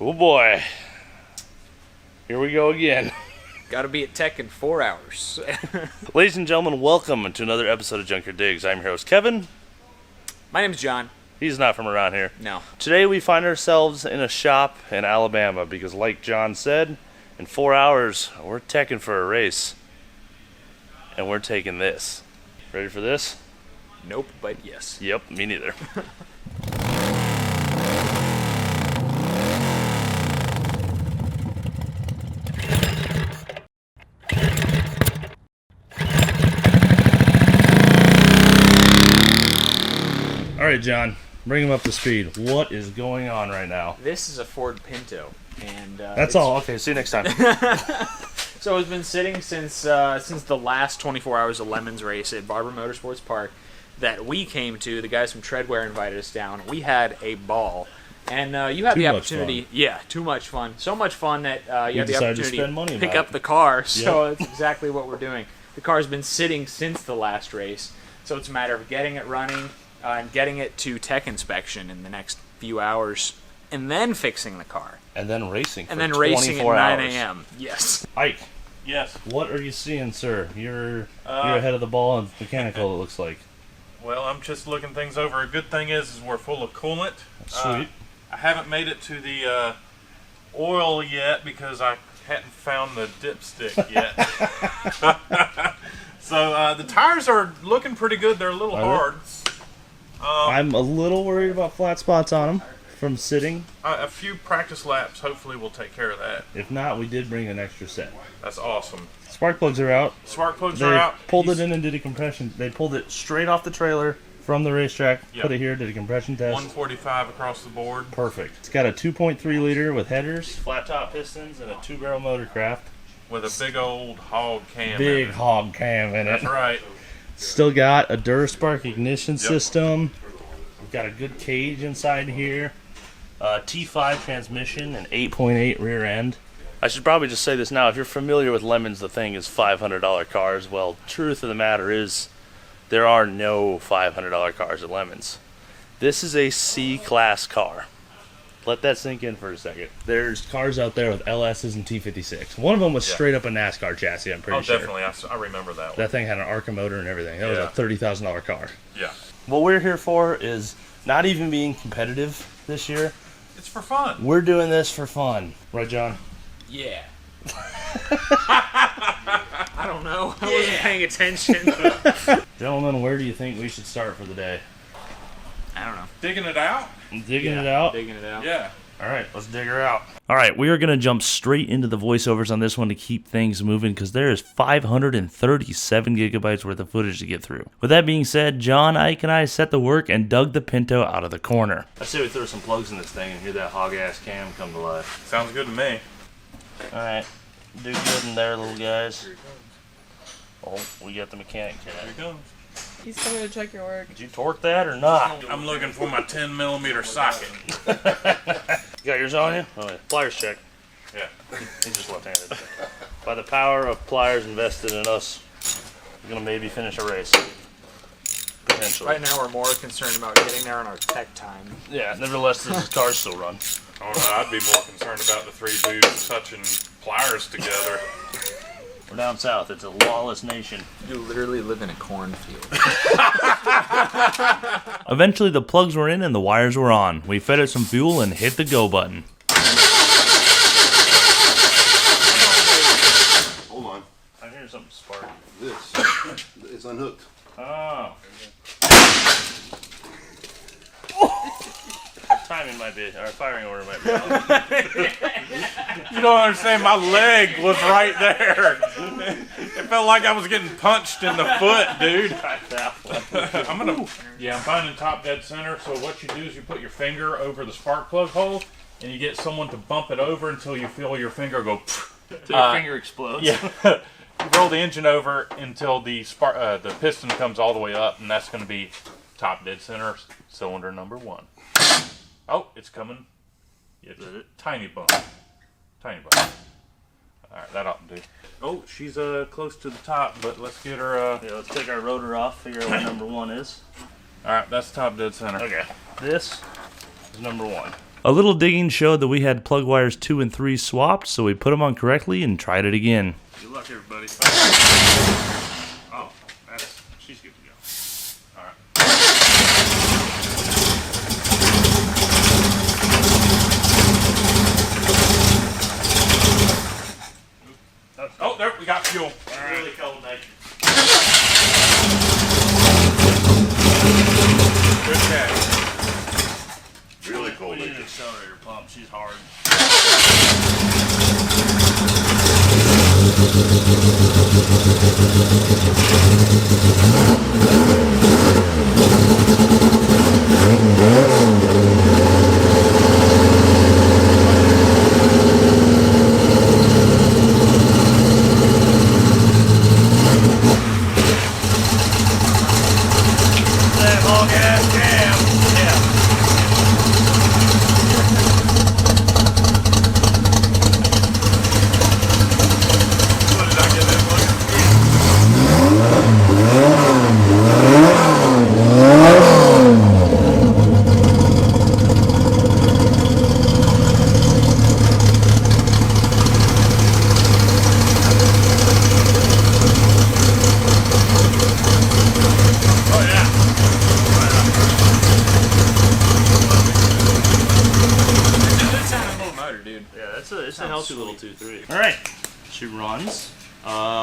Oh boy. Here we go again. Gotta be at tech in 4 hours. Ladies and gentlemen, welcome to another episode of Junkyard Digs. I'm your host, Kevin. My name's John. He's not from around here. No. Today we find ourselves in a shop in Alabama because, like John said, in 4 hours we're teching for a race. And we're taking this. Ready for this? Nope, but yes. Yep, me neither. All right, John, bring him up to speed. What is going on right now? This is a Ford Pinto, and that's all. Okay, see you next time. So it's been sitting since the last 24 hours of Lemons race at Barber Motorsports Park that we came to. The guys from Treadwear invited us down. We had a ball, and you had the opportunity. Yeah, too much fun. So much fun that you had the opportunity to pick up the car. So that's exactly what we're doing. The car's been sitting since the last race, so it's a matter of getting it running. And getting it to tech inspection in the next few hours, and then fixing the car. And then racing for and then 24 racing at 9 a.m. Yes. Ike. Yes. What are you seeing, sir? You're ahead of the ball in mechanical, it looks like. Well, I'm just looking things over. A good thing is we're full of coolant. Sweet. I haven't made it to the oil yet because I hadn't found the dipstick yet. So the tires are looking pretty good. They're a little hard. I'm a little worried about flat spots on them from sitting. A few practice laps hopefully will take care of that. If not, we did bring an extra set. That's awesome. Spark plugs are out. Spark plugs are out. They pulled it in and did a compression. They pulled it straight off the trailer from the racetrack, put it here, did a compression test. 145 across the board. Perfect. It's got a 2.3 liter with headers, flat top pistons, and a 2-barrel motorcraft. With a big old hog cam Big hog cam in it. That's right. Still got a Duraspark ignition system. We've got a good cage inside here. T5 transmission and 8.8 rear end. I should probably just say this now. If you're familiar with Lemons, the thing is $500 cars. Well, truth of the matter is there are no $500 cars at Lemons. This is a C-class car. Let that sink in for a second. There's cars out there with LSs and T56. One of them was straight up a NASCAR chassis, I'm pretty sure. Oh, definitely. I remember that one. That thing had an ARCA motor and everything. That was a $30,000 car. Yeah. What we're here for is not even being competitive this year. It's for fun. We're doing this for fun. Right, John? Yeah. I don't know. I wasn't paying attention. Gentlemen, where do you think we should start for the day? I don't know. Digging it out? Digging it out? Digging it out. Yeah. All right, let's dig her out. All right, we are going to jump straight into the voiceovers on this one to keep things moving because there is 537 gigabytes worth of footage to get through. With that being said, John, Ike, and I set the work and dug the Pinto out of the corner. I say we throw some plugs in this thing and hear that hog-ass cam come to life. Sounds good to me. All right, do good in there, little guys. Oh, we got the mechanic cat. Here he goes. He's coming to check your work. Did you torque that or not? I'm looking for my 10mm socket. You got yours on you? Oh, yeah. Pliers check. Yeah. He's just left-handed. By the power of pliers invested in us, we're going to maybe finish a race. Potentially. Right now we're more concerned about getting there on our tech time. Yeah, nevertheless, this car's still run. Oh, no, I'd be more concerned about the three dudes touching pliers together. We're down south. It's a lawless nation. You literally live in a cornfield. Eventually, the plugs were in and the wires were on. We fed it some fuel and hit the go button. Hold on. I hear something spark. This. It's unhooked. Oh. Timing might be, or firing order might be off. You don't understand, my leg was right there. It felt like I was getting punched in the foot, dude. I'm finding top dead center, so what you do is you put your finger over the spark plug hole, and you get someone to bump it over until you feel your finger go Till your finger explodes. Yeah. You roll the engine over until the piston comes all the way up, and that's going to be top dead center, cylinder number 1. Oh, it's coming. It's a tiny bump. Tiny bump. Alright, that ought to do. Oh, she's close to the top, but let's get her... Yeah, let's take our rotor off, figure out what number 1 is. Alright, that's top dead center. Okay, this is number 1. A little digging showed that we had plug wires 2 and 3 swapped, so we put them on correctly and tried it again. Good luck, everybody. Oh, she's good to go. All right. Oh, there, we got fuel. All right. Really cold night. Good catch. Really cold. We need an accelerator pump. She's hard. That long ass cam. Yeah. What did I get that one? Oh yeah. Good sounding little motor, dude. Yeah, it's a healthy little sweet. 2.3. All right, she runs.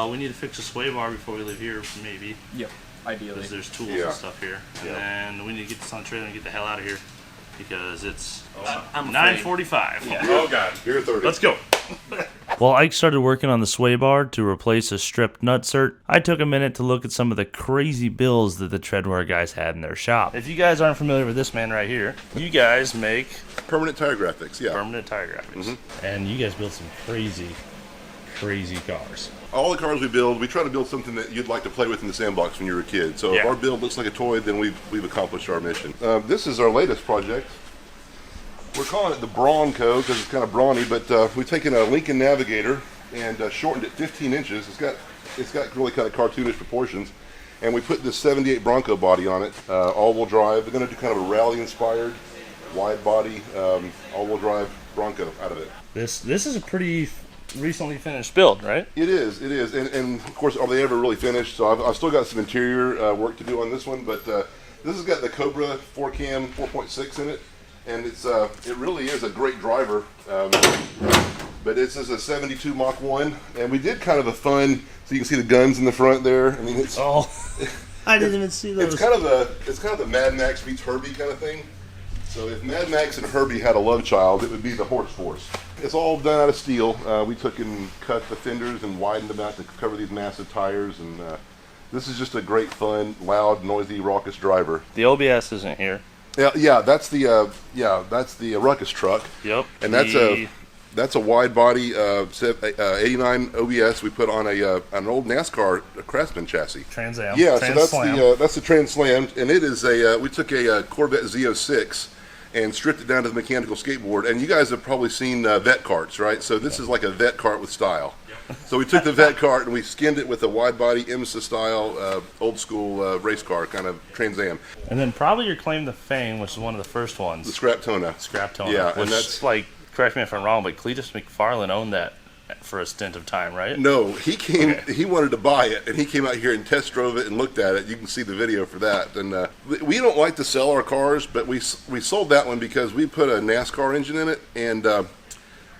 We need to fix a sway bar before we leave here, maybe, Yep. Ideally. because there's tools Yeah. and stuff here. Yeah. And then we need to get this on the trailer and get the hell out of here because it's I'm 9:45. Oh god. Here 30. Let's go. While Ike started working on the sway bar to replace a stripped nutsert, I took a minute to look at some of the crazy builds that the Treadwear guys had in their shop. If you guys aren't familiar with this man right here, you guys make Permanent tire graphics, yeah. permanent tire graphics. And you guys build some crazy cars. All the cars we build, we try to build something that you'd like to play with in the sandbox when you were a kid. So if Yeah. our build looks like a toy, then we've accomplished our mission. This is our latest project. We're calling it the Bronco because it's kind of brawny, but we've taken a Lincoln Navigator and shortened it 15 inches. It's got really kind of cartoonish proportions, and we put this 78 Bronco body on it, all-wheel drive. We're going to do kind of a rally-inspired, wide body, all-wheel drive Bronco out of it. This is a pretty recently finished build, right? It is, and of course, are they ever really finished? So I've still got some interior work to do on this one, but this has got the Cobra 4Cam 4.6 in it, and it really is a great driver. But this is a 72 Mach 1, and we did kind of a fun, so you can see the guns in the front there. I mean, it's I didn't even see those. it's kind of the Mad Max meets Herbie kind of thing. So if Mad Max and Herbie had a love child, it would be the Horse Force. It's all done out of steel. We took and cut the fenders and widened them out to cover these massive tires, and this is just a great, fun, loud, noisy, raucous driver. The OBS isn't here. Yeah, that's the Ruckus truck. Yep. And that's a wide body 89 OBS we put on an old NASCAR Craftsman chassis. Trans Am. Yeah, Trans so that's the Trans Slam, and it is we took a Corvette Z06 and stripped it down to the mechanical skateboard. And you guys have probably seen vet carts, right? So this is like a vet cart with style. So we took the vet cart and we skinned it with a wide body IMSA style old school race car kind of Trans Am. And then probably your claim to fame, which is one of the first ones. The Scraptona. Scraptona. Yeah, which, and that's like, correct me if I'm wrong, but Cletus McFarlane owned that for a stint of time, right? No, he came. Okay. He wanted to buy it, and he came out here and test drove it and looked at it. You can see the video for that. And we don't like to sell our cars, but we sold that one because we put a NASCAR engine in it, and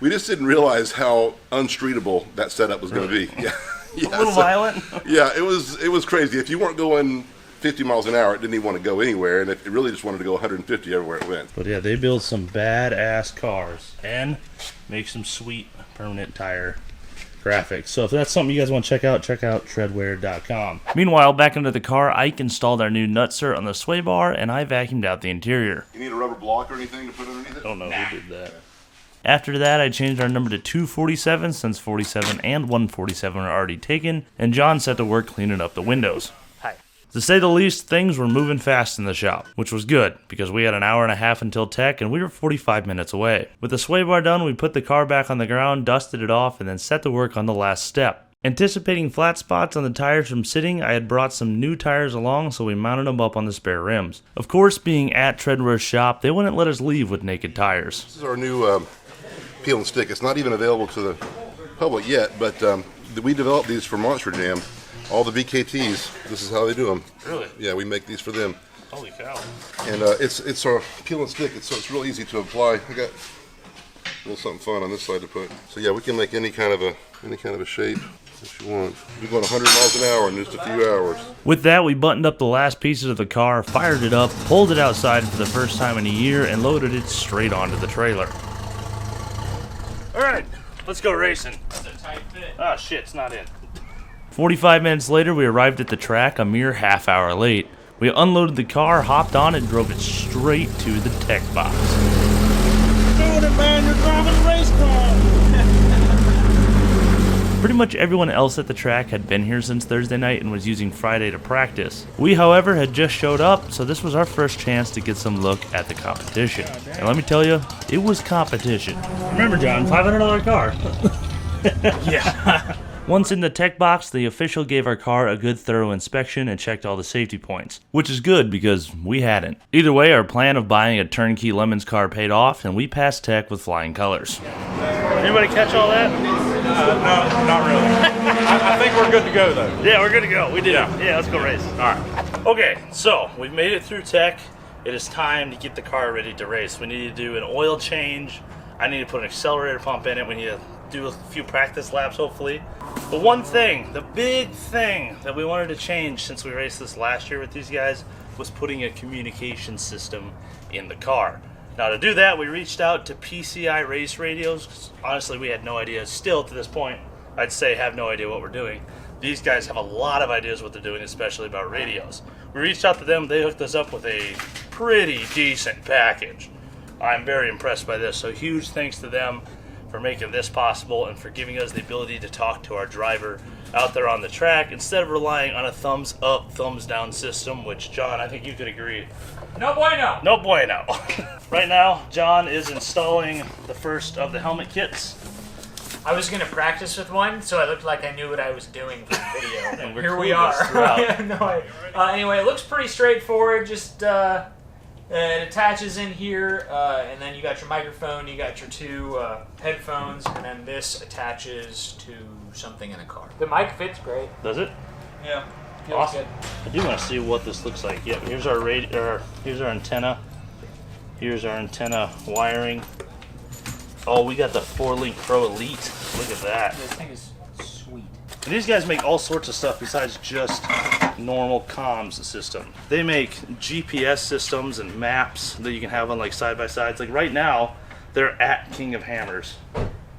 we just didn't realize how unstreetable that setup was going to be. Yeah, a little violent. Yeah, it was crazy. If you weren't going 50 miles an hour, it didn't even want to go anywhere, and it really just wanted to go 150 everywhere it went. But yeah, they build some badass cars and make some sweet permanent tire graphics. So if that's something you guys want to check out treadwear.com. Meanwhile, back into the car, Ike installed our new nutsert on the sway bar, and I vacuumed out the interior. You need a rubber block or anything to put underneath it? I don't know who did that. After that, I changed our number to 247 since 47 and 147 are already taken, and John set to work cleaning up the windows. To say the least, things were moving fast in the shop, which was good, because we had an hour and a half until tech, and we were 45 minutes away. With the sway bar done, we put the car back on the ground, dusted it off, and then set to work on the last step. Anticipating flat spots on the tires from sitting, I had brought some new tires along, so we mounted them up on the spare rims. Of course, being at Treadwear's shop, they wouldn't let us leave with naked tires. This is our new peel and stick. It's not even available to the public yet, but we developed these for Monster Jam. All the VKTs, this is how they do them. Really? Yeah, we make these for them. Holy cow. And it's our peel and stick, so it's real easy to apply. I got a little something fun on this side to put. So yeah, we can make any kind of a shape that you want. We're going 100 miles an hour in just a few hours. With that, we buttoned up the last pieces of the car, fired it up, pulled it outside for the first time in a year, and loaded it straight onto the trailer. Alright, let's go racing. That's a tight fit. Oh shit, it's not in. 45 minutes later, we arrived at the track a mere half hour late. We unloaded the car, hopped on, and drove it straight to the tech box. Doing it, man, you're driving a race car! Pretty much everyone else at the track had been here since Thursday night and was using Friday to practice. We, however, had just showed up, so this was our first chance to get some look at the competition. And let me tell you, it was competition. Remember, John, $500 car. Yeah. Once in the tech box, the official gave our car a good thorough inspection and checked all the safety points, which is good because we hadn't. Either way, our plan of buying a turnkey Lemons car paid off, and we passed tech with flying colors. Anybody catch all that? No, not really. I think we're good to go, though. Yeah, we're good to go. We did. Yeah. Let's go race. All right. Okay, so we've made it through tech. It is time to get the car ready to race. We need to do an oil change. I need to put an accelerator pump in it. We need to do a few practice laps, hopefully. The one thing, the big thing that we wanted to change since we raced this last year with these guys was putting a communication system in the car. Now to do that, we reached out to PCI race radios. Honestly, we had no idea. Still, to this point, I'd say have no idea what we're doing. These guys have a lot of ideas what they're doing, especially about radios. We reached out to them. They hooked us up with a pretty decent package. I'm very impressed by this, so huge thanks to them for making this possible and for giving us the ability to talk to our driver out there on the track instead of relying on a thumbs up, thumbs down system, which, John, I think you could agree. No bueno. No bueno. Right now, John is installing the first of the helmet kits. I was going to practice with one, so I looked like I knew what I was doing for the video. And we're Here we clueless are. throughout. Anyway, it looks pretty straightforward. Just it attaches in here, and then you got your microphone, you got your two headphones, and then this attaches to something in a car. The mic fits great. Does it? Yeah. Feels Awesome. good. I do want to see what this looks like. Yep, here's our here's our antenna. Here's our antenna wiring. Oh, we got the 4-link Pro Elite. Look at that. This thing is sweet. And these guys make all sorts of stuff besides just normal comms system. They make GPS systems and maps that you can have on like side-by-sides. Like right now, they're at King of Hammers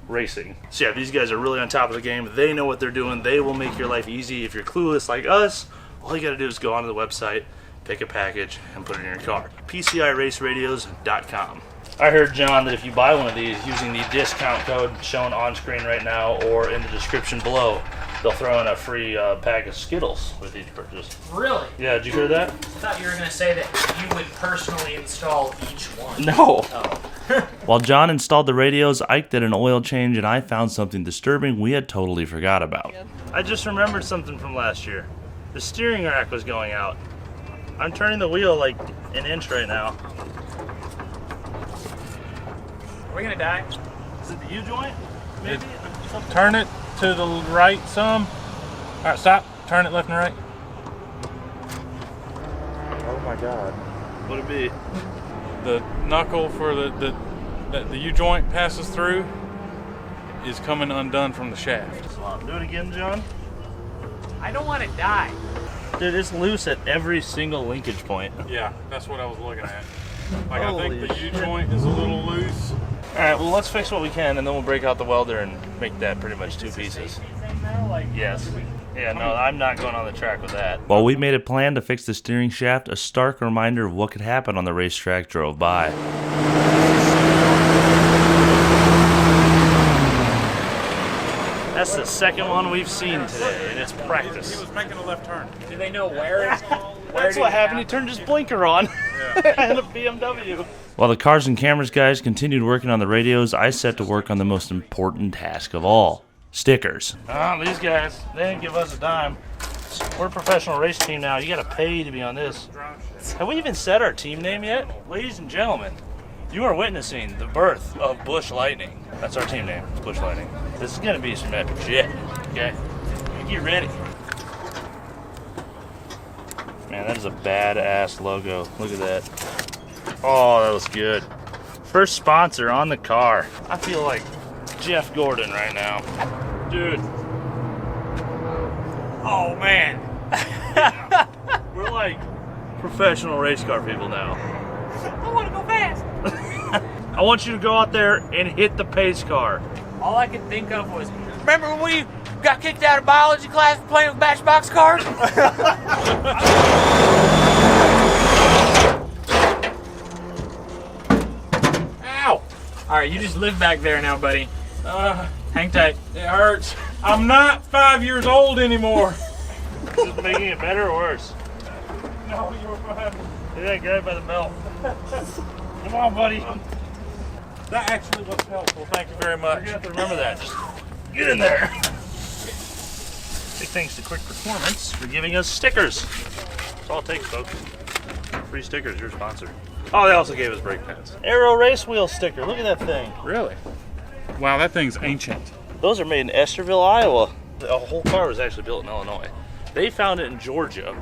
Racing. So yeah, these guys are really on top of the game. They know what they're doing. They will make your life easy. If you're clueless like us, all you gotta do is go onto the website, pick a package, and put it in your car. PCIRaceRadios.com. I heard, John, that if you buy one of these using the discount code shown on screen right now or in the description below, they'll throw in a free pack of Skittles with each purchase. Really? Yeah, did you hear that? I thought you were going to say that you would personally install each one. No. Oh. While John installed the radios, Ike did an oil change, and I found something disturbing we had totally forgot about. Yep. I just remembered something from last year. The steering rack was going out. I'm turning the wheel like an inch right now. Are we going to die? Is it the U-joint? Maybe? Turn it to the right some. All right, stop. Turn it left and right. Oh my God. What'd it be? The knuckle for the U-joint passes through is coming undone from the shaft. Do it again, John. I don't want to die. Dude, it's loose at every single linkage point. Yeah, that's what I was looking at. Like Holy I think the shit. U-joint is a little loose. Alright, well let's fix what we can and then we'll break out the welder and make that pretty much two pieces. Yes. Yeah, no, I'm not going on the track with that. While we made a plan to fix the steering shaft, a stark reminder of what could happen on the racetrack drove by. That's the second one we've seen today, and it's practice. He was making a left turn. Do they know where it's That's what happened. He turned his blinker on. And a BMW. While the cars and cameras guys continued working on the radios, I set to work on the most important task of all: stickers. These guys, they didn't give us a dime. We're a professional race team now. You gotta pay to be on this. Have we even said our team name yet? Ladies and gentlemen, you are witnessing the birth of Busch Lightning. That's our team name, Busch Lightning. This is gonna be some epic shit, okay? Get ready. Man, that is a badass logo. Look at that. Oh, that was good. First sponsor on the car. I feel like Jeff Gordon right now. Dude. Oh, man. We're like professional race car people now. I want to go fast. I want you to go out there and hit the pace car. All I could think of was, remember when we got kicked out of biology class for playing with Matchbox cars? Ow! Alright, you just live back there now, buddy. Hang tight. It hurts. I'm not 5 years old anymore. Is this making it better or worse? No, you're fine. Yeah, grab by the belt. Come on, buddy. That actually was helpful. Thank you very much. You have to remember that. Just get in there. Big thanks to Quick Performance for giving us stickers. That's all it takes, folks. Free stickers, your sponsor. Oh, they also gave us brake pads. Aero race wheel sticker. Look at that thing. Really? Wow, that thing's ancient. Those are made in Estherville, Iowa. The whole car was actually built in Illinois. They found it in Georgia.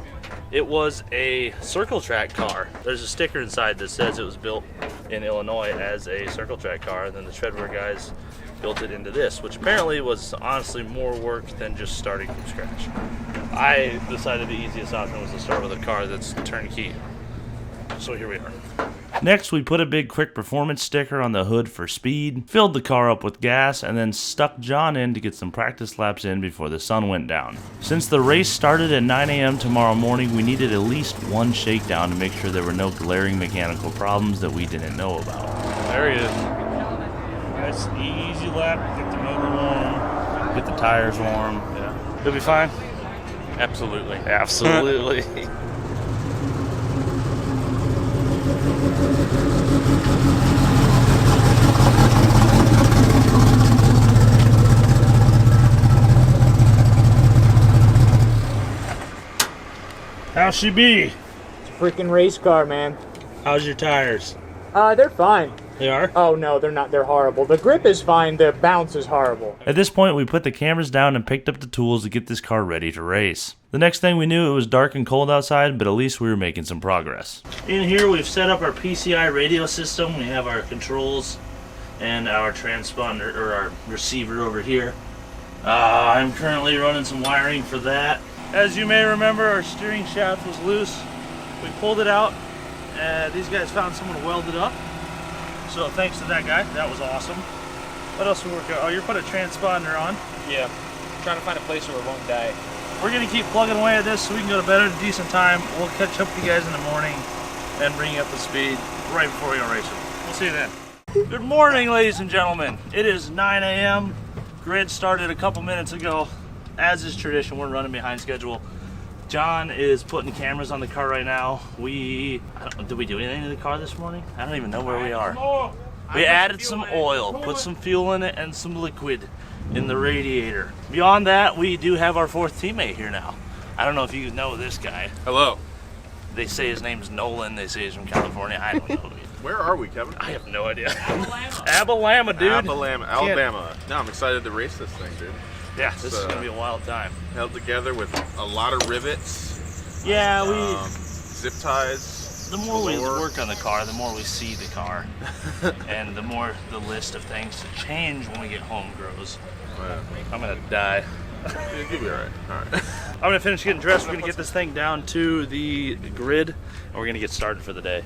It was a circle track car. There's a sticker inside that says it was built in Illinois as a circle track car, and then the Treadwear guys built it into this, which apparently was honestly more work than just starting from scratch. I decided the easiest option was to start with a car that's turnkey. So here we are. Next, we put a big Quick Performance sticker on the hood for speed, filled the car up with gas, and then stuck John in to get some practice laps in before the sun went down. Since the race started at 9 a.m. tomorrow morning, we needed at least one shakedown to make sure there were no glaring mechanical problems that we didn't know about. There he is. Nice easy lap, get the motor warm, get the tires warm. Yeah. It'll be fine? Absolutely. Absolutely. How's she be? It's a freaking race car, man. How's your tires? They're fine. They are? Oh no, they're not. They're horrible. The grip is fine. The bounce is horrible. At this point, we put the cameras down and picked up the tools to get this car ready to race. The next thing we knew, it was dark and cold outside, but at least we were making some progress. In here, we've set up our PCI radio system. We have our controls and our transponder, or our receiver over here. I'm currently running some wiring for that. As you may remember, our steering shaft was loose. We pulled it out. These guys found someone to weld it up. So thanks to that guy, that was awesome. What else we work out? Oh, you're putting a transponder on. Yeah. Trying to find a place where it won't die. We're gonna keep plugging away at this so we can go to bed at a decent time. We'll catch up with you guys in the morning and bring you up to speed right before we go racing. We'll see you then. Good morning, ladies and gentlemen. It is 9 a.m. Grid started a couple minutes ago. As is tradition, we're running behind schedule. John is putting cameras on the car right now. Did we do anything to the car this morning? I don't even know where we are. We added some oil, put some fuel in it, and some liquid in the radiator. Beyond that, we do have our fourth teammate here now. I don't know if you know this guy. Hello. They say his name's Nolan. They say he's from California. I don't know. Where are we, Kevin? I have no idea. Alabama, dude. Alabama. No, I'm excited to race this thing, dude. Yeah, this is going to be a wild time. Held together with a lot of rivets. Yeah, zip ties. The more we work on the car, the more we see the car. And the more the list of things to change when we get home grows. Yeah. I'm going to die. You'll be alright. Alright. I'm going to finish getting dressed. We're going to get this thing down to the grid, and we're going to get started for the day.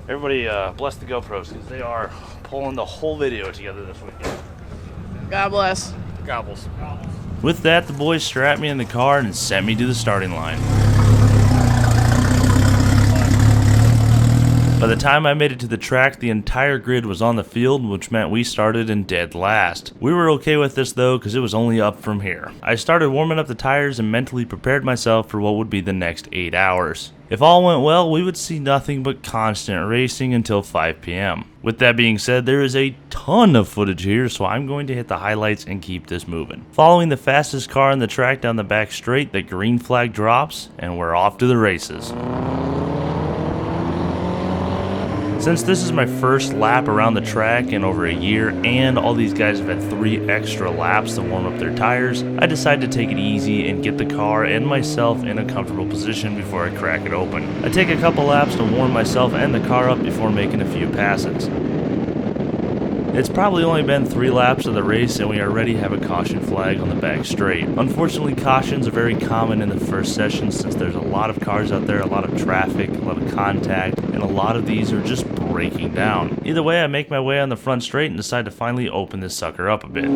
Everybody bless the GoPros, because they are pulling the whole video together this weekend. God bless. Gobbles. With that, the boys strapped me in the car and sent me to the starting line. By the time I made it to the track, the entire grid was on the field, which meant we started in dead last. We were okay with this though, because it was only up from here. I started warming up the tires and mentally prepared myself for what would be the next 8 hours. If all went well, we would see nothing but constant racing until 5 p.m. With that being said, there is a ton of footage here, so I'm going to hit the highlights and keep this moving. Following the fastest car on the track down the back straight, the green flag drops, and we're off to the races. Since this is my first lap around the track in over a year, and all these guys have had 3 extra laps to warm up their tires, I decided to take it easy and get the car and myself in a comfortable position before I crack it open. I take a couple laps to warm myself and the car up before making a few passes. It's probably only been 3 laps of the race and we already have a caution flag on the back straight. Unfortunately, cautions are very common in the first session since there's a lot of cars out there, a lot of traffic, a lot of contact, and a lot of these are just breaking down. Either way, I make my way on the front straight and decide to finally open this sucker up a bit.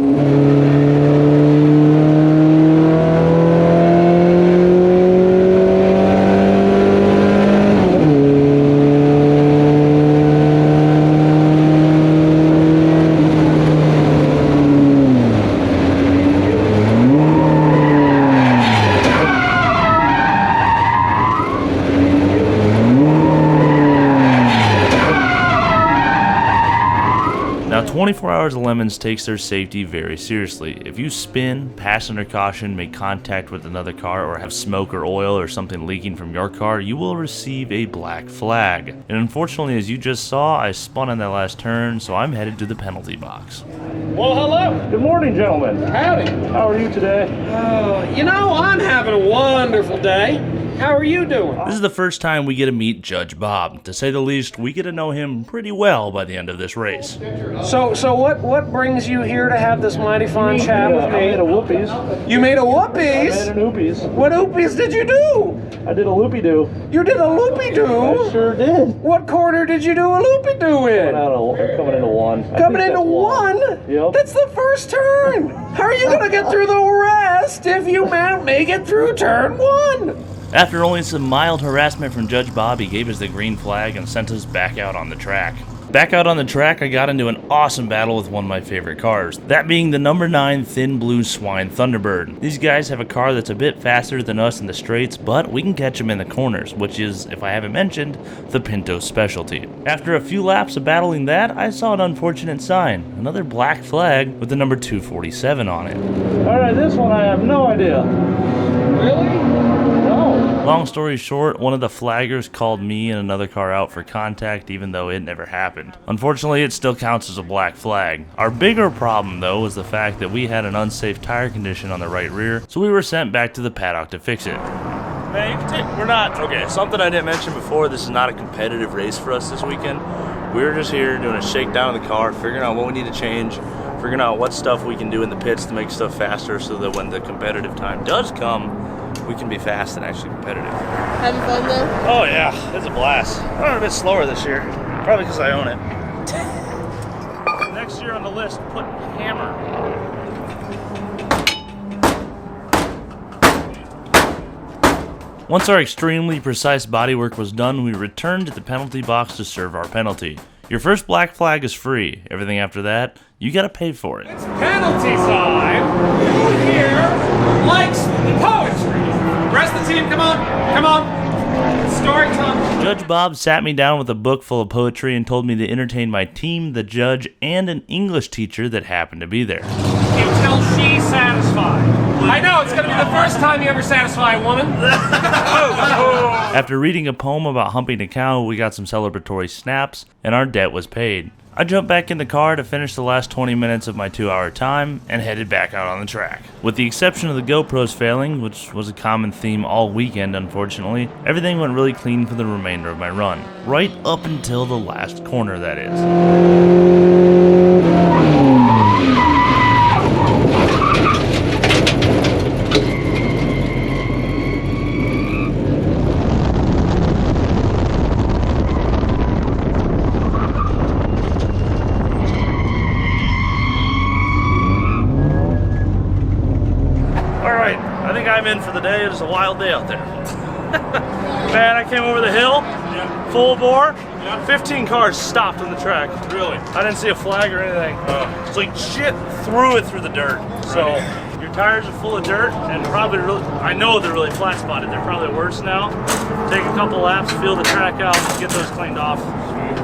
Now, 24 Hours of Lemons takes their safety very seriously. If you spin, pass under caution, make contact with another car, or have smoke or oil or something leaking from your car, you will receive a black flag. And unfortunately, as you just saw, I spun on that last turn, so I'm headed to the penalty box. Well, hello. Good morning, gentlemen. Howdy. How are you today? You know, I'm having a wonderful day. How are you doing? This is the first time we get to meet Judge Bob. To say the least, we get to know him pretty well by the end of this race. So what brings you here to have this mighty fine chat with me? I made a whoopies. You made a I whoopies? made an oopies. What oopies did you do? I did a loopy-doo. You did a loopy-doo? I sure did. What corner did you do a loopy-doo in? Coming into one. I Coming think into that's one? Yep. That's the first turn. How are you going to get through the rest if you make it through turn 1? After only some mild harassment from Judge Bob, he gave us the green flag and sent us back out on the track. Back out on the track, I got into an awesome battle with one of my favorite cars, that being the number 9 Thin Blue Swine Thunderbird. These guys have a car that's a bit faster than us in the straights, but we can catch them in the corners, which is, if I haven't mentioned, the Pinto specialty. After a few laps of battling that, I saw an unfortunate sign, another black flag with the number 247 on it. Alright, this one I have no idea. Really? Long story short, one of the flaggers called me and another car out for contact even though it never happened. Unfortunately, it still counts as a black flag. Our bigger problem though was the fact that we had an unsafe tire condition on the right rear, so we were sent back to the paddock to fix it. We're not, okay, something I didn't mention before, this is not a competitive race for us this weekend. We were just here doing a shakedown of the car, figuring out what we need to change, figuring out what stuff we can do in the pits to make stuff faster so that when the competitive time does come, we can be fast and actually competitive. Having fun though? Oh yeah, it's a blast. I'm a bit slower this year, probably because I own it. Next year on the list, put hammer. Once our extremely precise bodywork was done, we returned to the penalty box to serve our penalty. Your first black flag is free. Everything after that, you gotta pay for it. It's penalty time. Who here likes poetry? Rest of the team, come on. Story time. Judge Bob sat me down with a book full of poetry and told me to entertain my team, the judge, and an English teacher that happened to be there. Until she's satisfied. I know, it's gonna be the first time you ever satisfy a woman. After reading a poem about humping a cow, we got some celebratory snaps, and our debt was paid. I jumped back in the car to finish the last 20 minutes of my 2-hour time and headed back out on the track. With the exception of the GoPros failing, which was a common theme all weekend unfortunately, everything went really clean for the remainder of my run. Right up until the last corner, that is. I'm in for the day. It was a wild day out there. Man, I came over the hill, full bore, Yeah. 15 cars stopped on the track. Really? I didn't see a flag or anything. It's like shit threw it through the dirt. So your tires are full of dirt and probably really, I know they're really flat spotted. They're probably worse now. Take a couple laps, feel the track out, get those cleaned off.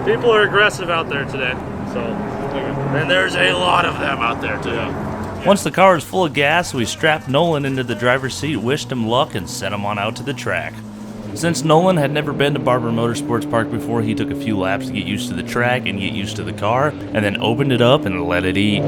People are aggressive out there today. So, and there's a lot of them out there today. Once the car was full of gas, we strapped Nolan into the driver's seat, wished him luck, and sent him on out to the track. Since Nolan had never been to Barber Motorsports Park before, he took a few laps to get used to the track and get used to the car, and then opened it up and let it eat.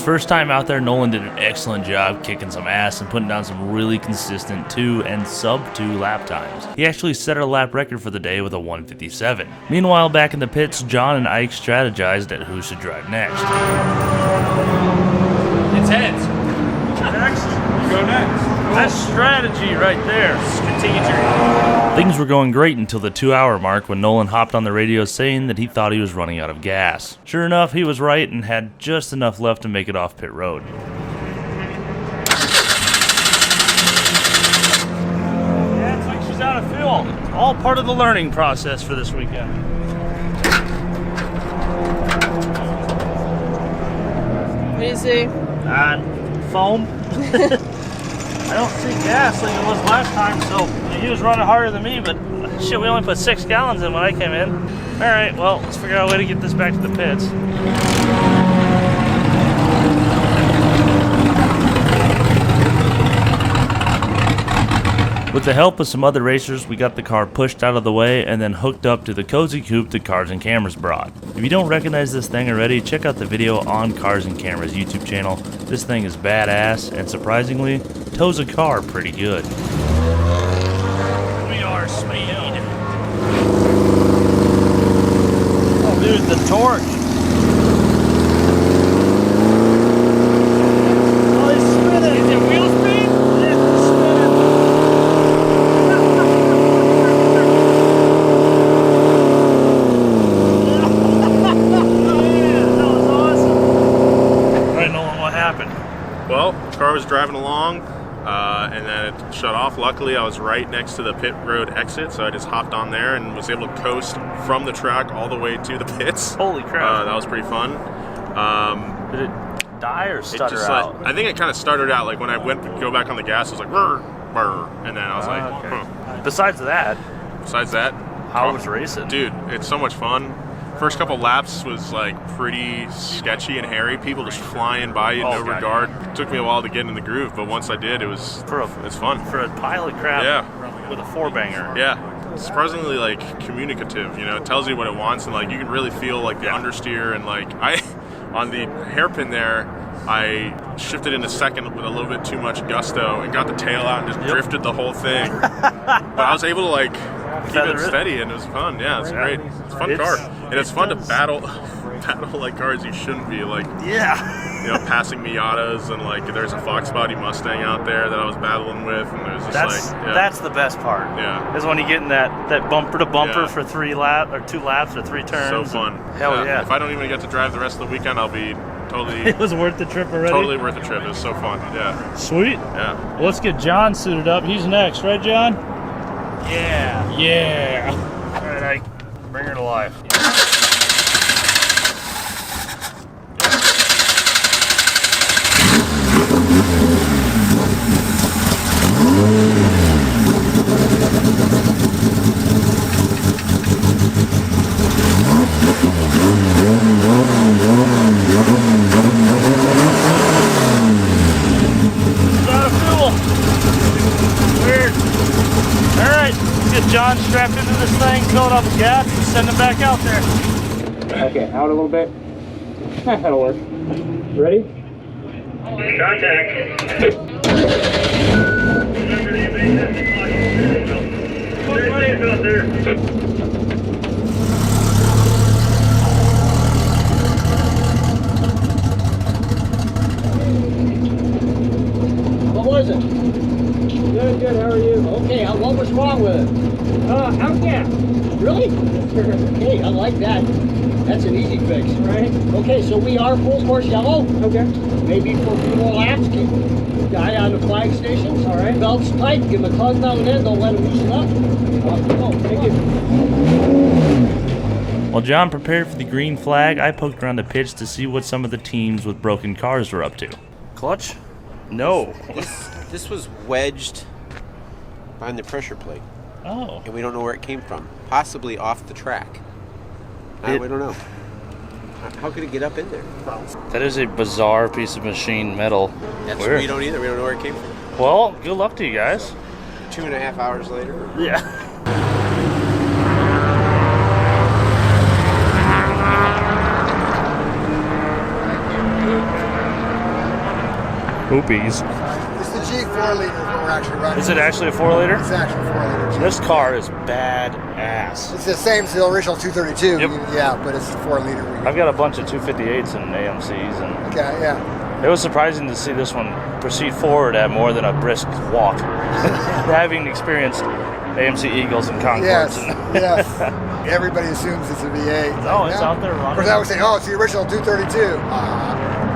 First time out there, Nolan did an excellent job kicking some ass and putting down some really consistent 2 and sub-2 lap times. He actually set our lap record for the day with a 1:57. Meanwhile, back in the pits, John and Ike strategized at who should drive next. It's heads. Next? You go next. That's strategy right there. Strategy. Things were going great until the 2-hour mark when Nolan hopped on the radio saying that he thought he was running out of gas. Sure enough, he was right and had just enough left to make it off pit road. Yeah, it's like she's out of fuel. It's all part of the learning process for this weekend. What do you see? Foam. I don't see gas like it was last time, so he was running harder than me, but shit, we only put 6 gallons in when I came in. Alright, well, let's figure out a way to get this back to the pits. With the help of some other racers, we got the car pushed out of the way and then hooked up to the cozy coupe that Cars and Cameras brought. If you don't recognize this thing already, check out the video on Cars and Cameras YouTube channel. This thing is badass and surprisingly, tows a car pretty good. We are speed. Oh dude, the torque. Oh, he's spinning. Is it wheel speed? Yeah, it's spinning. Well, the car was driving along, and then it shut off. Luckily, I was right next to the pit road exit, so I just hopped on there and was able to coast from the track all the way to the pits. Holy crap. That was pretty fun. Did it die or stutter just, out? I think it kind of started out, like when I went to go back on the gas, it was like, brr, brr, and then I was like, okay. huh. Besides that, How was racing? Dude, it's so much fun. First couple laps was like pretty sketchy and hairy. People just flying by you, no regard. It took me a while to get in the groove, but once I did, it's fun. For a pile of crap with a 4-banger. Yeah. It's surprisingly like communicative, you know, it tells you what it wants, and like you can really feel like the understeer, and like on the hairpin there, I shifted into second with a little bit too much gusto and got the tail out and just drifted the whole thing. But I was able to like keep it steady, and it was fun. Yeah, it's great. It's a fun car, and it's fun to battle like cars you shouldn't be, like you know, passing Miatas, and like there's a Fox body Mustang out there that I was battling with, and it was just that's the best part. Yeah, is when you get in that bumper to bumper for 2 laps or 3 turns. So fun. Hell yeah. If I don't even get to drive the rest of the weekend, I'll be totally. It was worth the trip already. Totally worth the trip. It was so fun. Yeah. Sweet. Yeah. Well, let's get John suited up. He's next, right, John? Yeah. Yeah. All right, Ike, bring her to life. John strapped into this thing, fill it up with gas, and send him back out there. Okay, out a little bit. That'll work. Ready? Contact. What was it? Good, how are you? Okay, what was wrong with it? Yeah. Really? Hey, I like that. That's an easy fix. Right. Okay, so we are full course yellow. Okay. Maybe for a few more laps, keep the eye on the flag stations. All right. Belts tight, give them a tug down there, don't let them loosen up. Oh, thank you. While John prepared for the green flag, I poked around the pits to see what some of the teams with broken cars were up to. Clutch? No. This was wedged behind the pressure plate. Oh. And we don't know where it came from. Possibly off the track. We don't know. How could it get up in there? That is a bizarre piece of machine metal. That's we don't either. We don't know where it came from. Well, good luck to you guys. 2.5 hours later. Yeah. Oopies. It's the G 4 liter that we're actually running. Is it actually a 4 liter? It's actually 4 liter. This car is badass. It's the same as the original 232. Yep. Yeah, but it's the 4 liter. I've got a bunch of 258s and AMCs, and Okay, yeah. it was surprising to see this one proceed forward at more than a brisk walk, having experienced AMC Eagles and Concords. Yes, and yes. Everybody assumes it's a V8. No, it's out there running. Of course, I was saying, oh, it's the original 232.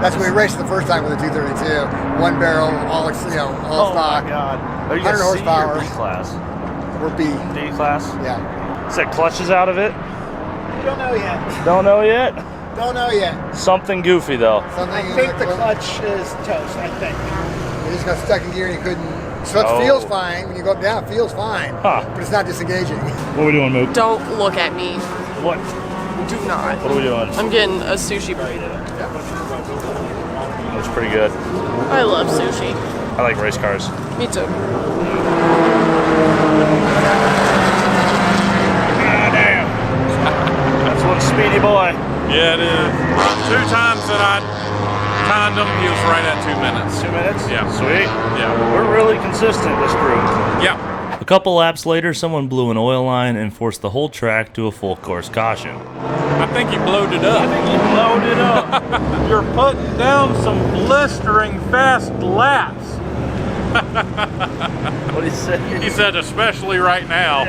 That's when we raced the first time with the 232. One barrel, all Oh stock. my God. Are you 100 C horsepower. or B class? We're B. D class? Yeah. Is that clutches out of it? Don't know yet. Don't know yet? Don't know yet. Something goofy though. Something I think the clutch is toast, I think. You just got stuck in gear and you couldn't. So it feels fine. When you go up down, it feels fine. Huh. But it's not disengaging. What are we doing, Mook? Don't look at me. What? Do not. What are we doing? I'm getting a sushi burrito. That's pretty good. I love sushi. I like race cars. Me too. Ah, damn. That's one speedy boy. Yeah, it is. 2 times that I timed him, he was right at 2 minutes. 2 minutes? Yeah. Sweet. Yeah. We're really consistent, this crew. Yeah. A couple laps later, someone blew an oil line and forced the whole track to a full course caution. I think he blowed it up. I think he blowed it up. You're putting down some blistering fast laps. What did he say? He said, especially right now.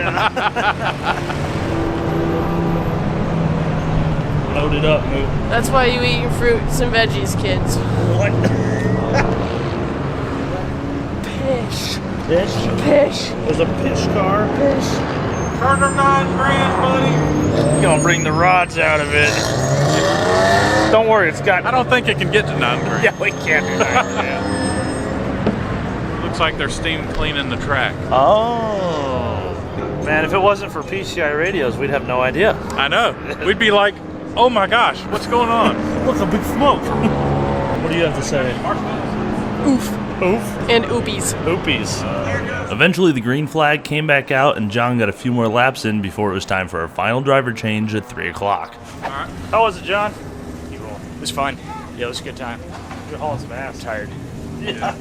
Loaded up, Mook. That's why you eat your fruits and veggies, kids. What? Pish. Pish? Pish. There's a pish car. Pish. Turn them $9 grand, buddy. You're gonna bring the rods out of it. Don't worry, it's got. I don't think it can get to $9 grand. Yeah, we can't do that. Yeah. Looks like they're steam cleaning the track. Oh. Man, if it wasn't for PCI radios, we'd have no idea. I know. We'd be like, oh my gosh, what's going on? Look, a big smoke. What do you have to say? Oof. Oof. And oopies. Oopies. Eventually, the green flag came back out, and John got a few more laps in before it was time for our final driver change at 3 o'clock. All right. How was it, John? It was fun. Yeah, it was a good time. You're hauling some ass. I'm tired. Yeah.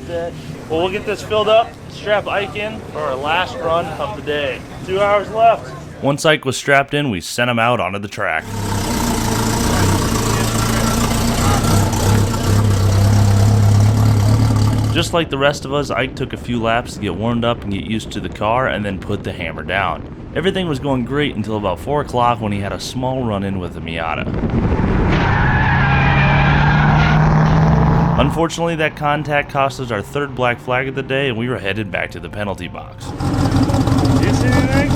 Well, we'll get this filled up, strap Ike in for our last run of the day. 2 hours left. Once Ike was strapped in, we sent him out onto the track. Just like the rest of us, Ike took a few laps to get warmed up and get used to the car and then put the hammer down. Everything was going great until about 4 o'clock when he had a small run-in with a Miata. Unfortunately, that contact cost us our 3rd black flag of the day and we were headed back to the penalty box. Did you see anything?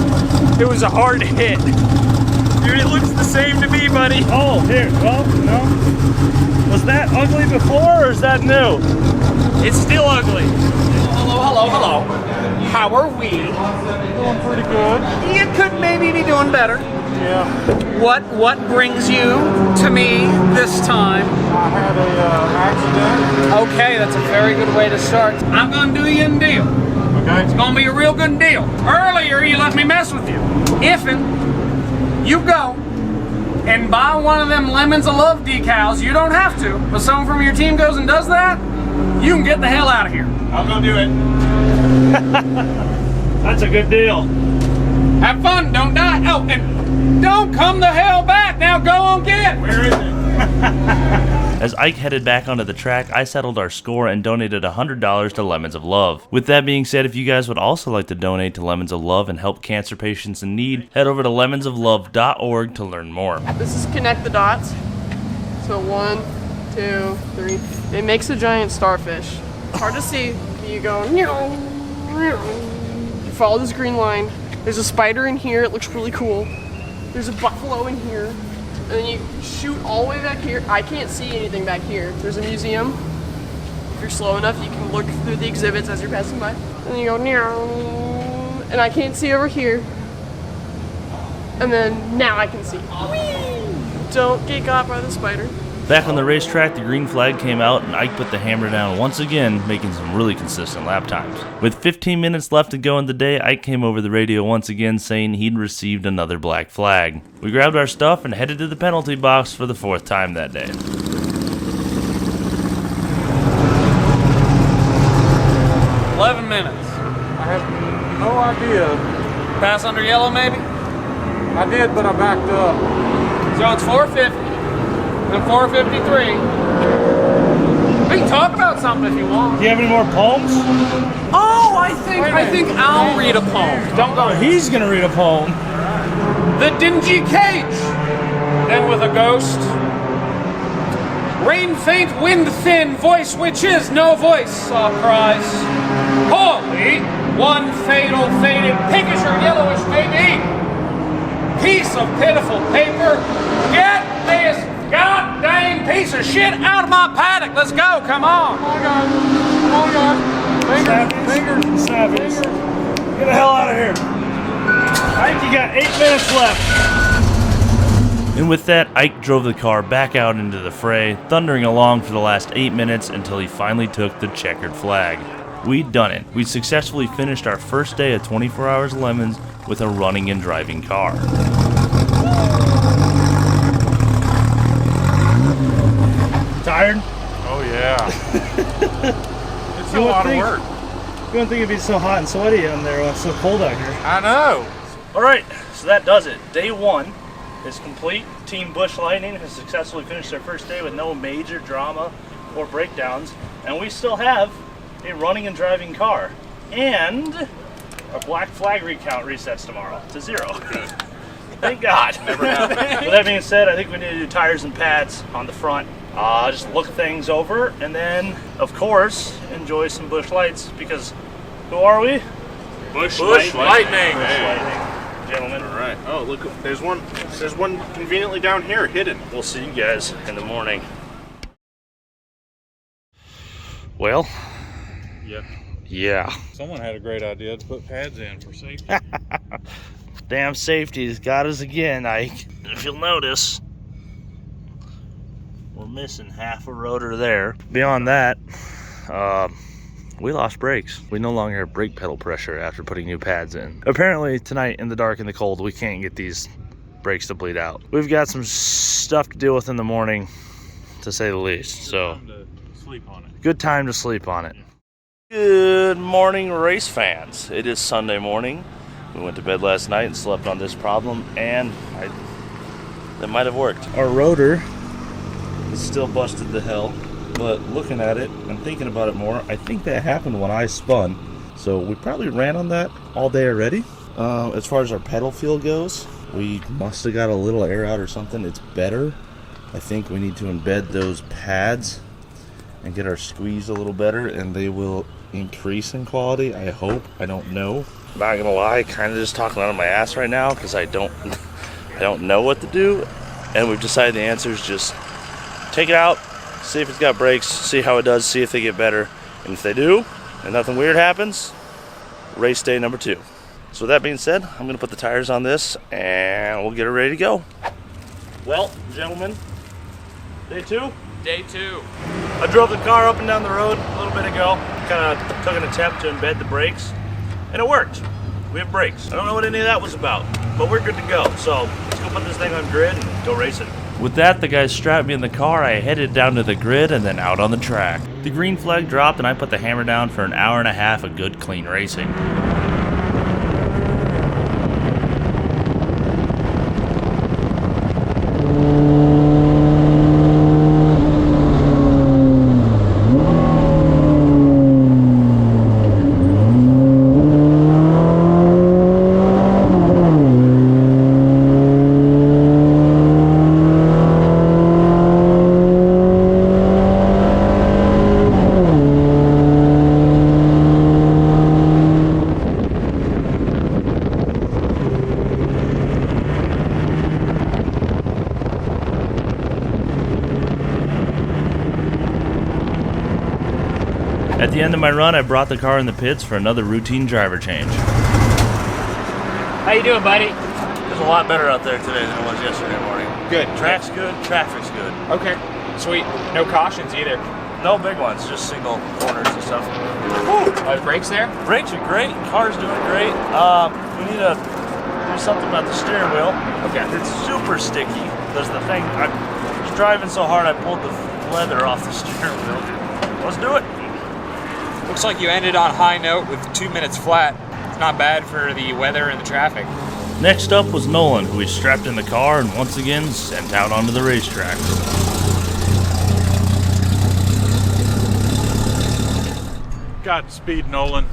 It was a hard hit. Dude, it looks the same to me, buddy. Oh, here. Well, no. Was that ugly before or is that new? It's still ugly. Hello. How are we? Doing pretty good. You could maybe be doing better. Yeah. What brings you to me this time? I had an accident. Okay, that's a very good way to start. I'm gonna do you a deal. Okay. It's gonna be a real good deal. Earlier, you let me mess with you. Ifin', you go and buy one of them Lemons of Love decals. You don't have to, but someone from your team goes and does that, you can get the hell out of here. I'm gonna do it. That's a good deal. Have fun, don't die. Oh, and don't come the hell back. Now go on, get it. Where is it? As Ike headed back onto the track, I settled our score and donated $100 to Lemons of Love. With that being said, if you guys would also like to donate to Lemons of Love and help cancer patients in need, head over to lemonsoflove.org to learn more. This is connect the dots. So 1, 2, 3. It makes a giant starfish. Hard to see. You go, you follow this green line. There's a spider in here. It looks really cool. There's a buffalo in here. And then you shoot all the way back here. I can't see anything back here. There's a museum. If you're slow enough, you can look through the exhibits as you're passing by. And then you go, and I can't see over here. And then now I can see. Whee! Don't get got by the spider. Back on the racetrack, the green flag came out and Ike put the hammer down once again, making some really consistent lap times. With 15 minutes left to go in the day, Ike came over the radio once again saying he'd received another black flag. We grabbed our stuff and headed to the penalty box for the 4th time that day. Minutes. I have no idea. Pass under yellow, maybe? I did, but I backed up. So it's 450 and 453. We can talk about something if you want. Do you have any more poems? Oh, I think I'll read a poem. Don't go. He's gonna read a poem. The dingy cage. Then with a ghost. Rain faint, wind thin, voice which is no voice, saw cries. Holy, one fatal, faded, pinkish or yellowish maybe. Piece of pitiful paper. Get this goddamn piece of shit out of my paddock. Let's go, come on. Oh my God. Fingers. Get the hell out of here. I think you got 8 minutes left. And with that, Ike drove the car back out into the fray, thundering along for the last 8 minutes until he finally took the checkered flag. We'd done it. We'd successfully finished our first day of 24 Hours Lemons with a running and driving car. Tired? Oh yeah. It's a lot of work. You wouldn't think it'd be so hot and sweaty in there when it's so cold out here. I know. Alright, so that does it. Day 1 is complete. Team Busch Lightning has successfully finished their first day with no major drama or breakdowns, and we still have a running and driving car. And our black flag recount resets tomorrow to 0. Thank God. Never happened. With that being said, I think we need to do tires and pads on the front. Just look things over, and then, of course, enjoy some Busch Lights, because who are we? Busch Lightning. Busch Lightning. Gentlemen. All right. Oh, look, there's one conveniently down here, hidden. We'll see you guys in the morning. Well, yeah. Someone had a great idea to put pads in for safety. Damn safety's got us again, Ike. If you'll notice, we're missing half a rotor there. Beyond that, we lost brakes. We no longer have brake pedal pressure after putting new pads in. Apparently tonight in the dark and the cold, we can't get these brakes to bleed out. We've got some stuff to deal with in the morning, to say the least. So good time to sleep on it. Good morning, race fans. It is Sunday morning. We went to bed last night and slept on this problem, and that might have worked. Our rotor is still busted to hell, but looking at it and thinking about it more, I think that happened when I spun. So we probably ran on that all day already. As far as our pedal feel goes, we must have got a little air out or something. It's better. I think we need to embed those pads and get our squeeze a little better, and they will increase in quality, I hope. I don't know. Not gonna lie, kind of just talking out of my ass right now because I don't know what to do, and we've decided the answer is just take it out, see if it's got brakes, see how it does, see if they get better, and if they do and nothing weird happens, race day number 2. So with that being said, I'm gonna put the tires on this and we'll get it ready to go. Well, gentlemen, day 2. Day 2. I drove the car up and down the road a little bit ago. Kind of took an attempt to embed the brakes, and it worked. We have brakes. I don't know what any of that was about, but we're good to go. So let's go put this thing on grid and go race it. With that, the guys strapped me in the car. I headed down to the grid and then out on the track. The green flag dropped and I put the hammer down for an hour and a half of good, clean racing. At the end of my run, I brought the car in the pits for another routine driver change. How you doing, buddy? It's a lot better out there today than it was yesterday morning. Good. Track's good, traffic's good. Okay, sweet. No cautions either. No big ones, just single corners and stuff. Woo! Brakes there? Brakes are great, car's doing great. We need to do something about the steering wheel. Okay. It's super sticky. There's the thing, I was driving so hard I pulled the leather off the steering wheel. Let's do it. Looks like you ended on a high note with 2 minutes flat. It's not bad for the weather and the traffic. Next up was Nolan, who we strapped in the car and once again sent out onto the racetrack. Godspeed, Nolan.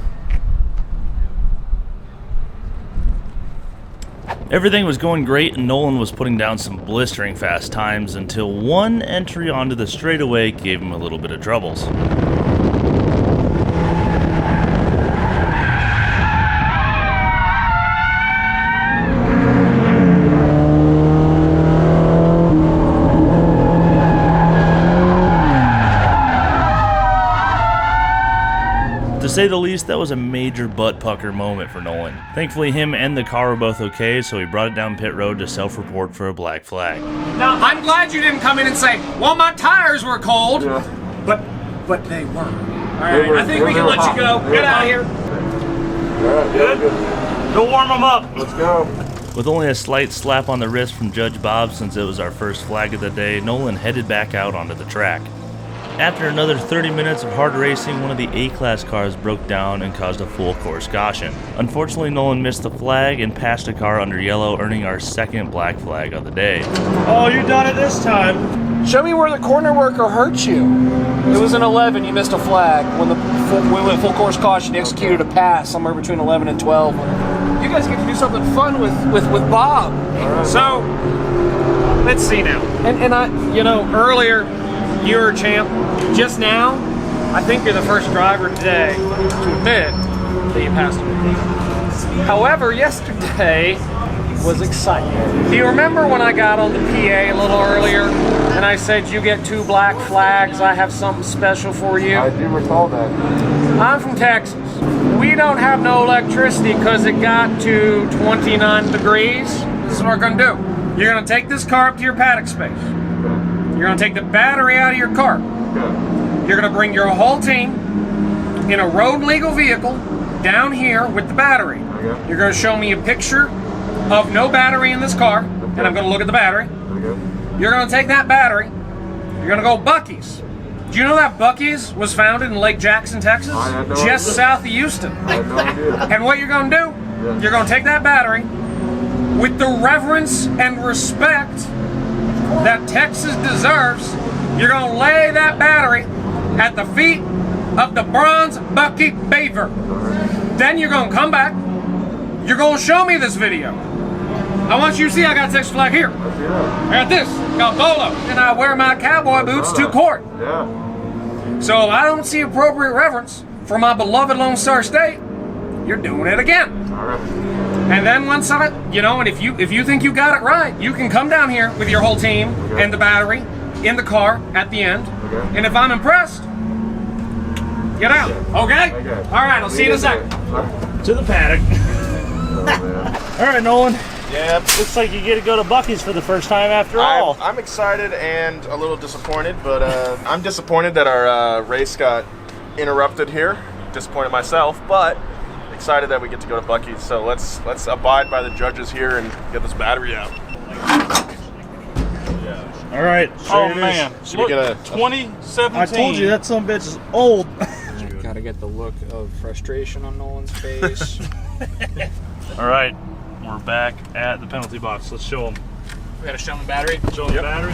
Everything was going great and Nolan was putting down some blistering fast times until one entry onto the straightaway gave him a little bit of troubles. To say the least, that was a major butt pucker moment for Nolan. Thankfully, him and the car were both okay, so he brought it down pit road to self-report for a black flag. Now, I'm glad you didn't come in and say, well, my tires were cold. Yeah. But they weren't. All right, I think we can let you go. Get out of here. Good? Go warm them up. Let's go. With only a slight slap on the wrist from Judge Bob since it was our first flag of the day, Nolan headed back out onto the track. After another 30 minutes of hard racing, one of the A-Class cars broke down and caused a full course caution. Unfortunately, Nolan missed the flag and passed a car under yellow, earning our second black flag of the day. Oh, you done it this time. Show me where the corner worker hurt you. It was an 11. You missed a flag when we went full course caution. You executed a pass somewhere between 11 and 12. You guys get to do something fun with Bob. So, let's see now. And I, Earlier, you were a champ. Just now, I think you're the first driver today to admit that you passed me. However, yesterday was exciting. Do you remember when I got on the PA a little earlier and I said, you get 2 black flags, I have something special for you? I do recall that. I'm from Texas. We don't have no electricity because it got to 29 degrees. This is what we're going to do. You're going to take this car up to your paddock space. You're going to take the battery out of your car. You're going to bring your whole team in a road legal vehicle down here with the battery. You're going to show me a picture of no battery in this car, and I'm going to look at the battery. You're going to take that battery. You're going to go Bucky's. Do you know that Bucky's was founded in Lake Jackson, Texas? Just south of Houston. And what you're going to do, you're going to take that battery with the reverence and respect that Texas deserves. You're going to lay that battery at the feet of the bronze Bucky Beaver. Then you're going to come back. You're going to show me this video. I want you to see I got Texas flag here. I got this. Got Bolo. And I wear my cowboy boots to court. So if I don't see appropriate reverence for my beloved Lone Star State, you're doing it again. And then once and if you think you got it right, you can come down here with your whole team and the battery in the car at the end. And if I'm impressed, get out. Okay? All right, I'll see you in a second. To the paddock. All right, Nolan. Yep. Looks like you get to go to Bucky's for the first time after all. I'm excited and a little disappointed, but I'm disappointed that our race got interrupted here. Disappointed myself, but excited that we get to go to Bucky's. So let's abide by the judges here and get this battery out. All right. Oh man, Should we get a 2017? I told you that some bitch is old. Gotta get the look of frustration on Nolan's face. All right, we're back at the penalty box. Let's show them. We gotta show him the battery. Show them the battery.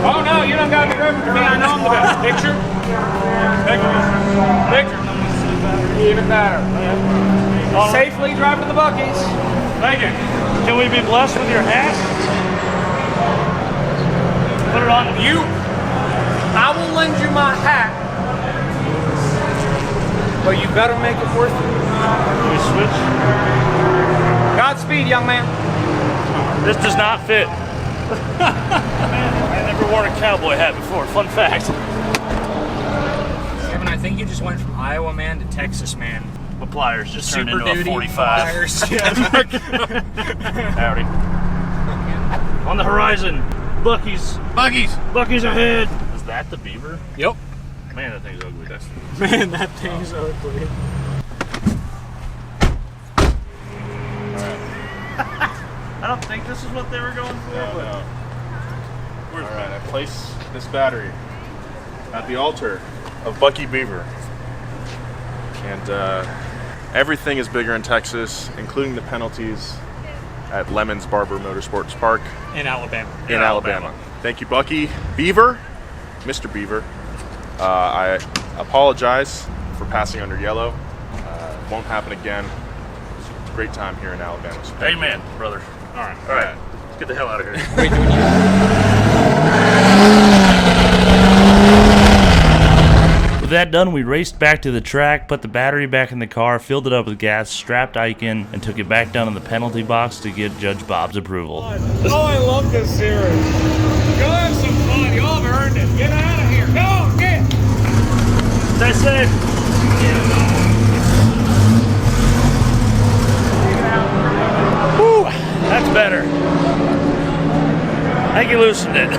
Oh no, you don't gotta be reverent for me. I know I'm the best. Picture. Even better. Safely drive to the Bucky's. Thank you. Can we be blessed with your hat? Put it on. I will lend you my hat, but you better make it worth it. Can we switch? Godspeed, young man. This does not fit. I never worn a cowboy hat before. Fun fact. Kevin, I think you just went from Iowa man to Texas man. My pliers just Super turned into duty a 45. pliers. Howdy. On the horizon, Bucky's. Bucky's ahead. Is that the beaver? Yep. Man, that thing's ugly. Man, that thing's ugly. I don't think this is what they were going for. No. All right, I place this battery at the altar of Bucky Beaver. And everything is bigger in Texas, including the penalties at Lemon's Barber Motorsports Park. In Alabama. In Alabama. Thank you, Bucky Beaver, Mr. Beaver. I apologize for passing under yellow. Won't happen again. Great time here in Alabama. So Amen, brother. All right. Let's get the hell out of here. With that done, we raced back to the track, put the battery back in the car, filled it up with gas, strapped Ike in, and took it back down in the penalty box to get Judge Bob's approval. Oh, I love this series. Go have some fun. Y'all have earned it. Get out of here. Go, get. Stay safe. Whew, that's better. I think he loosened it.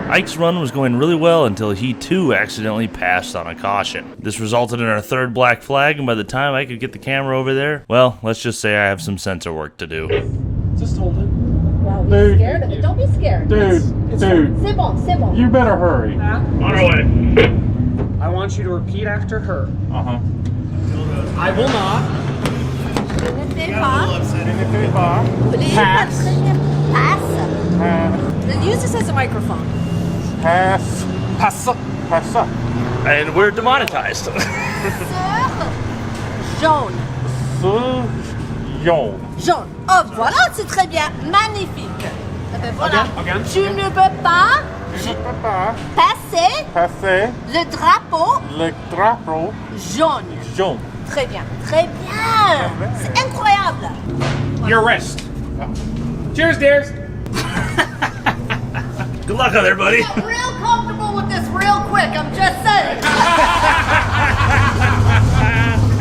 Ike's run was going really well until he too accidentally passed on a caution. This resulted in our third black flag, and by the time I could get the camera over there, well, let's just say I have some sensor work to do. Just hold it. Wow, he's scared of it. Don't be scared. Dude. C'est bon, c'est bon. You better hurry. On our way. I want you to repeat after her. Uh-huh. I will not. Je ne fais pas. Pass. Pass. Then use this as a microphone. Pass. And we're demonetized. Sur jaune. Jaune. Jaune. Oh, voilà, c'est très bien. Magnifique. Eh ben voilà. Again. Tu ne peux pas passer le drapeau jaune. Très bien. Très bien. C'est incroyable. Your wrist. Cheers, dears. Good luck out there, buddy. I'm real comfortable with this real quick. I'm just saying.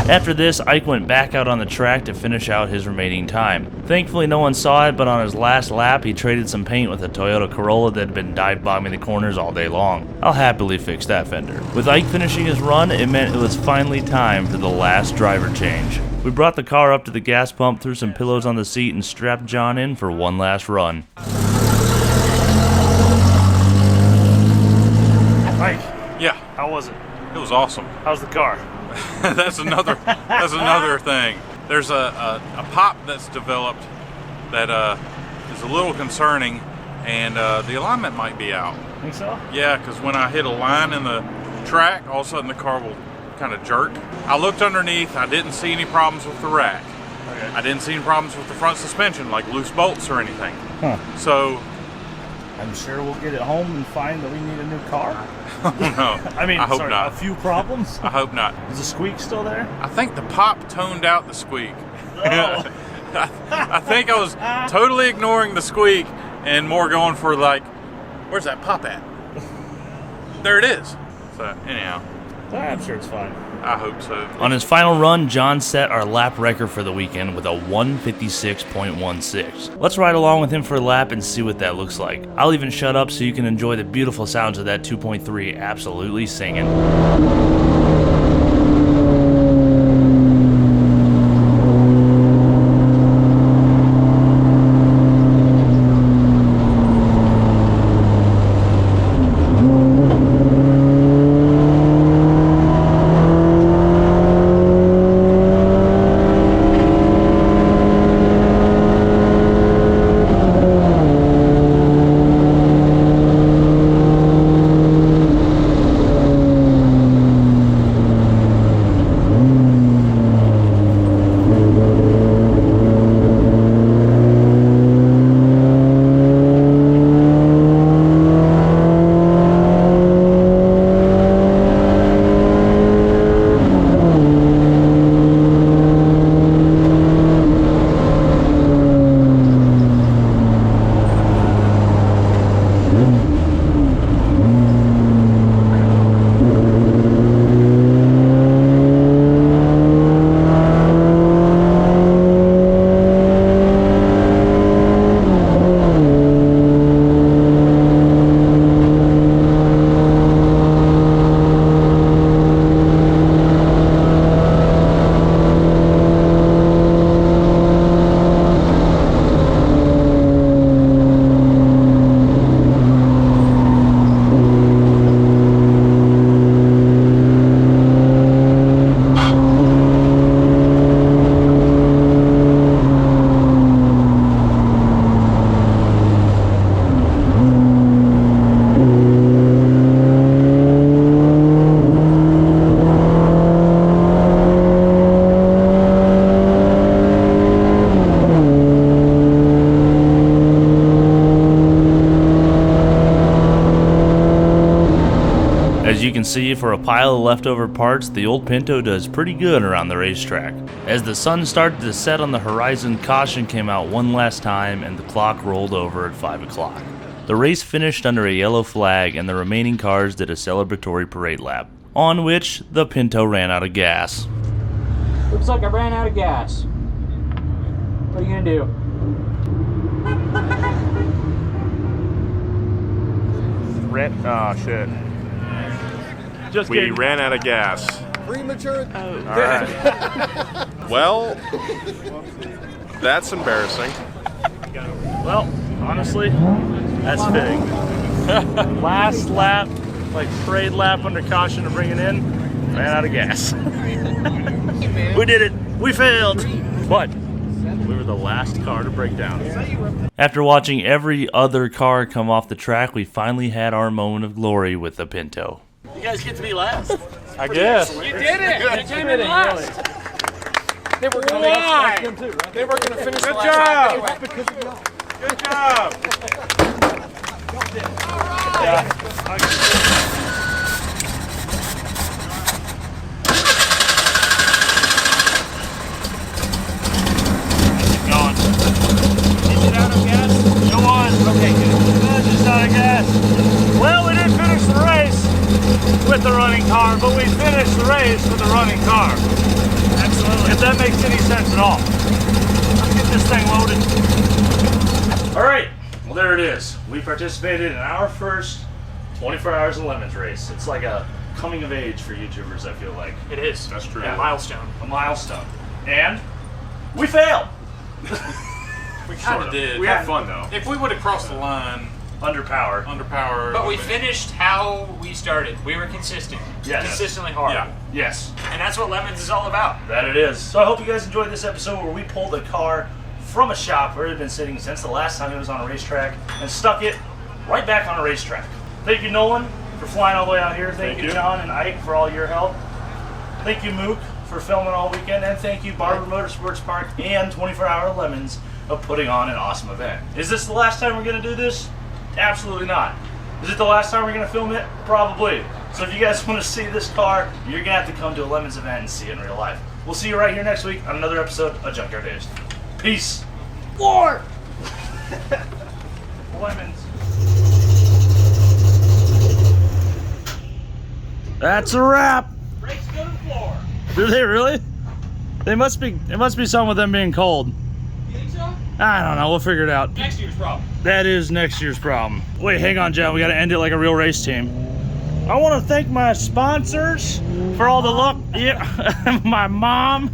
After this, Ike went back out on the track to finish out his remaining time. Thankfully, no one saw it, but on his last lap, he traded some paint with a Toyota Corolla that had been dive-bombing the corners all day long. I'll happily fix that fender. With Ike finishing his run, it meant it was finally time for the last driver change. We brought the car up to the gas pump, threw some pillows on the seat, and strapped John in for one last run. Ike. Yeah. How was it? It was awesome. How's the car? That's another thing. There's a pop that's developed that is a little concerning, and the alignment might be out. Think so? Yeah, because when I hit a line in the track, all of a sudden the car will kind of jerk. I looked underneath. I didn't see any problems with the rack. Okay. I didn't see any problems with the front suspension, like loose bolts or anything. Huh. So, I'm sure we'll get it home and find that we need a new car. no. I mean, I hope sorry, not. a few problems. I hope not. Is the squeak still there? I think the pop toned out the squeak. Oh. I think I was totally ignoring the squeak and more going for like, where's that pop at? There it is. So anyhow, I'm sure it's fine. I hope so. On his final run, John set our lap record for the weekend with a 156.16. Let's ride along with him for a lap and see what that looks like. I'll even shut up so you can enjoy the beautiful sounds of that 2.3 absolutely singing. As you can see, for a pile of leftover parts, the old Pinto does pretty good around the racetrack. As the sun started to set on the horizon, caution came out one last time and the clock rolled over at 5 o'clock. The race finished under a yellow flag and the remaining cars did a celebratory parade lap, on which the Pinto ran out of gas. Looks like I ran out of gas. What are you gonna do? Oh shit. Just we ran out of gas. Premature. All right. Well, that's embarrassing. Well, honestly, that's fitting. Last lap, like parade lap under caution to bring it in, ran out of gas. We did it. We failed. But we were the last car to break down. After watching every other car come off the track, we finally had our moment of glory with the Pinto. You guys get to be last. I guess. You did it! You came in last! They were going to finish Good last job! lap. Good job! Going. Is it out of gas? It was. Okay, good. Just out of gas. Well, we didn't finish the race with the running car, but we finished the race with the running car. Absolutely. If that makes any sense at all. Let's get this thing loaded. All right. Well, there it is. We participated in our first 24 Hours of Lemons race. It's like a coming of age for YouTubers, I feel like. It is. That's true. A milestone. A milestone. And we failed. We kind of did. We had fun though. If we would have crossed the line, Underpowered. But we finished how we started. We were consistent. Yes. Consistently hard. Yeah. Yes. And that's what Lemons is all about. That it is. So I hope you guys enjoyed this episode where we pulled a car from a shop where it had been sitting since the last time it was on a racetrack and stuck it right back on a racetrack. Thank you, Nolan, for flying all the way out here. Thank you, John and Ike, for all your help. Thank you, Mook, for filming all weekend. And thank you, Barber Motorsports Park and 24 Hour Lemons of putting on an awesome event. Is this the last time we're going to do this? Absolutely not. Is it the last time we're going to film it? Probably. So if you guys want to see this car, you're going to have to come to a Lemons event and see it in real life. We'll see you right here next week on another episode of Junkyard Digs. Peace. War! Lemons. That's a wrap. Brakes go to the floor. Do they really? They must be. It must be something with them being cold. You think so? I don't know. We'll figure it out. Next year's problem. That is next year's problem. Wait, hang on, John. We got to end it like a real race team. I want to thank my sponsors for all the luck. Yeah, my mom.